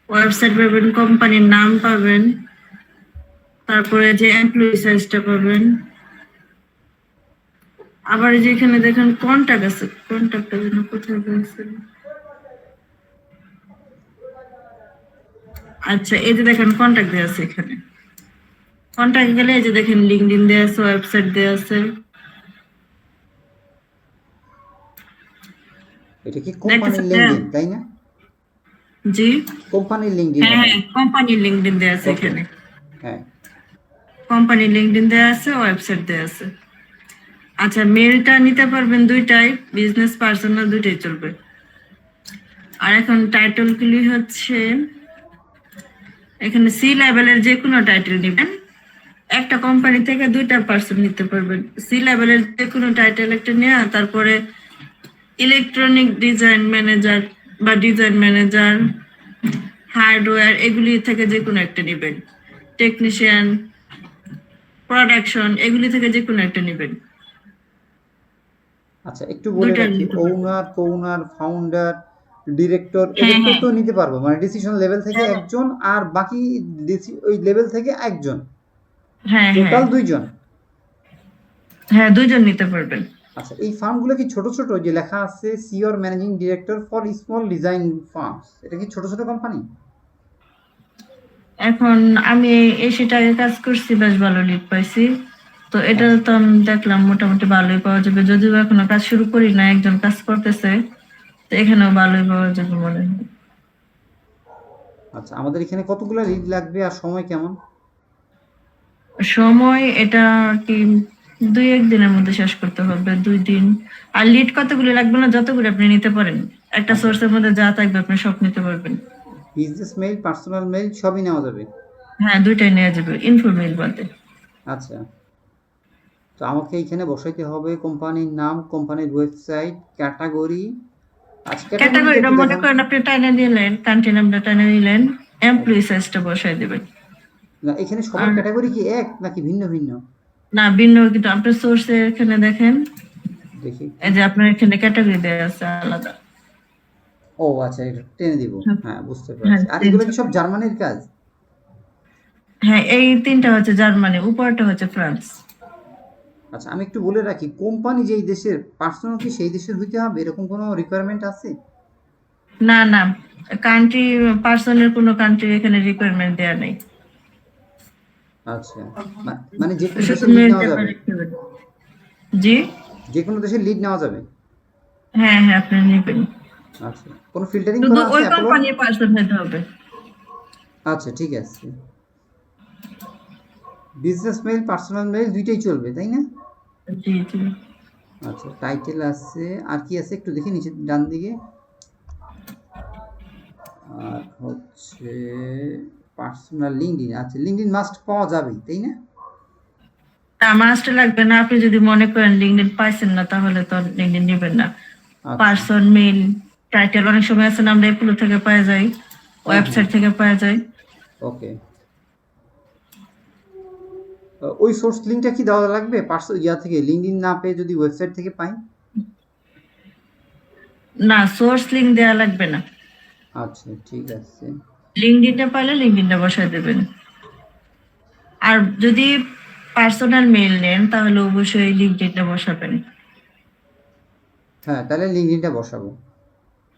Website পাবেন, কোম্পানির নাম পাবেন, তারপরে যে এমপ্লয়ি সাইজটা পাবেন। আবার এই যে এখানে দেখেন কন্টাক্ট আছে, কন্টাক্টটা যেন কোথায় রয়েছে। আচ্ছা, এই যে দেখেন কন্টাক্ট দেওয়া আছে এখানে। কন্টাক্ট গেলে এই যে দেখেন লিঙ্কডইন দেওয়া আছে, ওয়েবসাইট দেওয়া আছে। এটা কি কোম্পানির লিঙ্কডইন তাই না? জি, কোম্পানির লিঙ্কডইন হ্যাঁ এটা। হ্যাঁ, কোম্পানির লিঙ্কডইন দেওয়া আছে ওকে, এখানে। হ্যাঁ। কোম্পানির লিঙ্কডইন দেওয়া আছে, ওয়েবসাইট দেওয়া আছে। আচ্ছা, মেলটা নিতে পারবেন দুইটাই, বিজনেস পার্সোনাল দুইটাই চলবে। আর এখন টাইটেলগুলি হচ্ছে এখানে সি লেভেলের যে কোনো টাইটেল নেবেন। একটা কোম্পানি থেকে দুইটা পার্সন নিতে পারবেন। সি লেভেলের যে কোনো টাইটেল একটা নেওয়া, তারপরে ইলেকট্রনিক ডিজাইন ম্যানেজার বা ডিজাইন ম্যানেজার, হার্ডওয়্যার, এগুলি থেকে যে কোনো একটা নেবেন। টেকনিশিয়ান, প্রোডাকশন, এগুলি থেকে যে কোনো একটা নেবেন। আচ্ছা, একটু বলে রাখি, ওনার, কোনার, ফাউন্ডার, ডিরেক্টর এদের তো নিতে পারবো, মানে ডিসিশন লেভেল থেকে একজন, আর বাকি ওই লেভেল থেকে একজন, হ্যাঁ টোটাল হ্যাঁ, দুইজন। হ্যাঁ দুইজন নিতে পারবেন। আচ্ছা, এই ফার্মগুলো কি ছোট ছোট, যে লেখা আছে sure managing director for small design firms, এটা কি ছোট ছোট কোম্পানি? এখন আমি সেটা আগে কাজ করছি, বেশ ভালো লিড পাইছি। তো এটা তো আমি দেখলাম মোটামুটি ভালোই পাওয়া যাবে, যদিও এখনো কাজ শুরু করি না, একজন কাজ করতেছে, তো এখানেও ভালোই পাওয়া যাবে মনে হয়। আচ্ছা, আমাদের এখানে কতগুলো লিড লাগবে আর সময় কেমন? সময় এটা কি 2-1 দিনের মধ্যে শেষ করতে হবে, 2 দিন। আর লিড কতগুলো লাগবে না, যতগুলো আপনি নিতে পারেন। একটা সোর্সের মধ্যে যা থাকবে আপনি সব নিতে পারবেন। বিজনেস মেইল, পার্সোনাল মেইল সবই নেওয়া যাবে? হ্যাঁ, দুইটাই নেওয়া যাবে, ইনফো মেইল বাদে। আচ্ছা, তো আমাকে এইখানে বসাইতে হবে কোম্পানির নাম, কোম্পানির ওয়েবসাইট, ক্যাটাগরি। আচ্ছা, ক্যাটাগরিটা ক্যাটাগরিটা একটু মনে দেখান। করেন আপনি টাইনা নিলেন, কান্ট্রি নামটা টাইনা নিলেন, এমপ্লয়ি সাইজটা বসাই দিবেন। না, এখানে সবার ক্যাটাগরি কি এক নাকি ভিন্ন ভিন্ন? না, ভিন্ন, কিন্তু আপনার সোর্সে এখানে দেখেন, দেখি এই যে আপনার এখানে ক্যাটাগরি দেওয়া আছে আলাদা। ও আচ্ছা, এটা টেনে দিব। হ্যাঁ, বুঝতে হ্যাঁ, পারছি। আর এগুলো কি সব জার্মানির কাজ? হ্যাঁ, এই 3টা হচ্ছে জার্মানি, উপরটা হচ্ছে ফ্রান্স। আচ্ছা, আমি একটু বলে রাখি, কোম্পানি যেই দেশের, পার্সোনাল কি সেই দেশের হইতে হবে, এরকম কোনো রিকোয়ারমেন্ট আছে? না না, কান্ট্রি, পার্সনের কোনো কান্ট্রি এখানে রিকোয়ারমেন্ট দেওয়া নেই। আচ্ছা, মানে যে কোনো শুধু দেশের লিড মেল নেওয়া পেপার যাবে? লিখতে হবে। জি, যে কোনো দেশের লিড নেওয়া যাবে? হ্যাঁ হ্যাঁ, আপনি নেবেন, আচ্ছা, কোনো ফিল্টারিং শুধু করা আছে ওই অ্যাপোলোর? কোম্পানির পার্সন হতে হবে। আচ্ছা, ঠিক আছে। বিজনেস মেইল, পার্সোনাল মেইল দুইটাই চলবে তাই না? জি জি। আচ্ছা, টাইটেল আছে, আর কি আছে একটু দেখি নিচে ডান দিকে। আর হচ্ছে পার্সোনাল লিঙ্কডইন। আচ্ছা, লিঙ্কডইন মাস্ট পাওয়া যাবেই তাই না? না, মাস্টার লাগবে না। আপনি যদি মনে করেন লিঙ্কডইন পাইছেন না, তাহলে তো লিঙ্কডইন নেবেন না। আচ্ছা, পার্সন, মেইল, টাইটেল অনেক সময় আছে না, আমরা এগুলো থেকে পাওয়া যায়, হ্যাঁ হ্যাঁ, ওয়েবসাইট থেকে পাওয়া যায়। ওকে। ওই সোর্স লিঙ্কটা কি দেওয়া লাগবে ইয়া থেকে, লিঙ্কডইন না পেয়ে যদি ওয়েবসাইট থেকে পাই? না, সোর্স লিংক দেওয়া লাগবে না। আচ্ছা, ঠিক আছে। লিঙ্কডইনটা পাইলে লিঙ্কডইনটা বসায় দেবেন। আর যদি পার্সোনাল মেইল নেন, তাহলে অবশ্যই লিঙ্কডইনটা বসাবেন। হ্যাঁ, তাহলে লিঙ্কডইনটা বসাবো।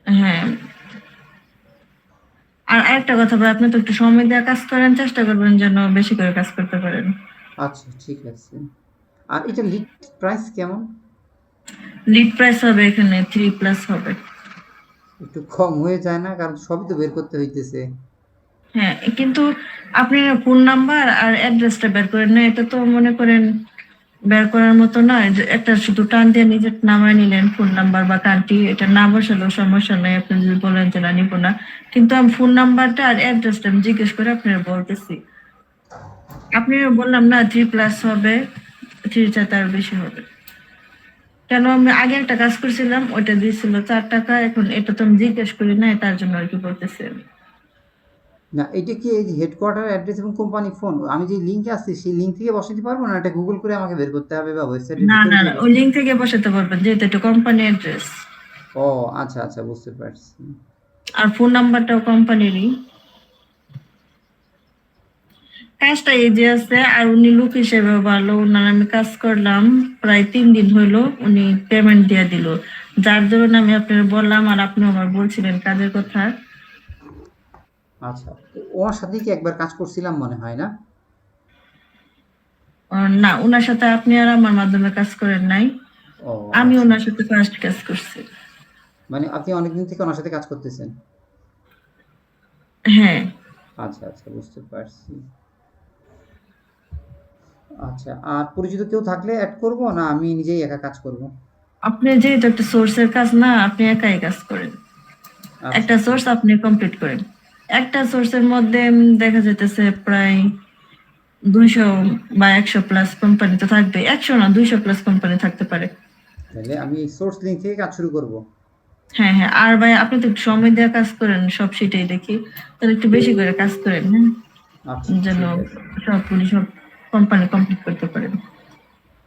হ্যাঁ। আর আরেকটা কথা ভাই, আপনি তো একটু সময় দিয়ে কাজ করেন, চেষ্টা করবেন যেন বেশি করে কাজ করতে পারেন। আচ্ছা, ঠিক আছে। আর এটা লিড প্রাইস কেমন? লিড প্রাইস হবে এখানে 3+ হবে। একটু কম হয়ে যায় না? কারণ সবই তো বের করতে হইতেছে। হ্যাঁ, কিন্তু আপনি ফোন নাম্বার আর অ্যাড্রেসটা বের করেন না, এটা তো মনে করেন বের করার মতো নয়, যে একটা শুধু টান দিয়ে নিজের নামায় নিলেন ফোন নাম্বার বা কান্ট্রি, এটা না বসালেও সমস্যা নাই, আপনি যদি বলেন যে না নিব না। কিন্তু আমি ফোন নাম্বারটা আর অ্যাড্রেসটা আমি জিজ্ঞেস করে আপনারা বলতেছি। আপনি বললাম না 3+ হবে, 3 চাইতে আরো বেশি হবে। কেন, আমি আগে একটা কাজ করছিলাম, ওইটা দিয়েছিল 4 টাকা, এখন এটা তো আমি জিজ্ঞেস করি না, তার জন্য আর কি বলতেছি আমি। না, এটা কি এই যে হেডকোয়ার্টার অ্যাড্রেস এবং কোম্পানি ফোন, আমি যে লিঙ্কে আসছি সেই লিঙ্ক থেকে বসাতে পারবো না? এটা গুগল করে আমাকে বের করতে হবে বা ওয়েবসাইটের না ভিতরে না না, দিয়ে ওই বসাতে? লিঙ্ক থেকে বসাতে পারবেন, যেহেতু এটা কোম্পানি অ্যাড্রেস। ও আচ্ছা আচ্ছা, বুঝতে পারছি। আর ফোন নাম্বারটাও কোম্পানিরই। কাজটা এই যে আছে, আর উনি লোক হিসেবে ভালো, উনার আমি কাজ করলাম প্রায় 3 দিন হইলো, উনি পেমেন্ট দিয়ে দিল, যার ধরুন আমি আপনার বললাম আর আপনি আমার বলছিলেন কাজের কথা। আচ্ছা, তো ওনার সাথে কি একবার কাজ করছিলাম মনে হয় না? না, উনার সাথে আপনি আর আমার মাধ্যমে কাজ করেন নাই, ও আমি আচ্ছা, ওনার সাথে ফার্স্ট কাজ করছি। মানে আপনি অনেকদিন থেকে ওনার সাথে কাজ করতেছেন। হ্যাঁ। আচ্ছা আচ্ছা, বুঝতে পারছি। আচ্ছা, আর পরিচিত কেউ থাকলে অ্যাড করব, না আমি নিজেই একা কাজ করব? আপনি যেহেতু একটা সোর্সের কাজ না, আপনি একাই কাজ করেন, আচ্ছা একটা ঠিক সোর্স আপনি কমপ্লিট করেন। একটা সোর্সের মধ্যে দেখা যাইতেছে প্রায় 200 বা 100 প্লাস কোম্পানি তো থাকবে, 100 না 200 প্লাস কোম্পানি থাকতে পারে। তাহলে আমি সোর্স লিঙ্ক থেকে কাজ শুরু করব। হ্যাঁ হ্যাঁ, আর ভাই আপনি তো একটু সময় দেওয়া কাজ করেন, সব সেটাই দেখি, তাহলে একটু বেশি করে কাজ করেন, হ্যাঁ, আচ্ছা যেন ঠিক আছে। সব কোম্পানি কমপ্লিট করতে পারেন।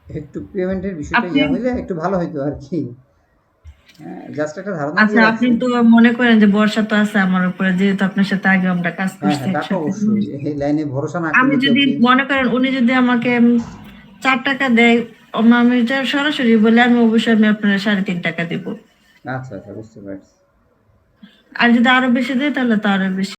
একটু পেমেন্টের বিষয়টা আপনি ইয়া হইলে একটু ভালো হইতো আর কি। হ্যাঁ, জাস্ট একটা ধারণা আচ্ছা, দিয়ে আপনি রাখছি। তো মনে করেন যে ভরসা তো আছে আমার উপরে, যেহেতু আপনার সাথে আগে আমরা কাজ হ্যাঁ করছি হ্যাঁ, তা তো একসাথে। অবশ্যই, এই লাইনে ভরসা না আমি করলে তো যদি কি। মনে করেন উনি যদি আমাকে 4 টাকা দেয়, আমি যা সরাসরি বলে, আমি অবশ্যই আমি আপনার 3.5 টাকা দিব। আচ্ছা আচ্ছা, বুঝতে পারছি। আর যদি আরো বেশি দেয় তাহলে তো আরো বেশি।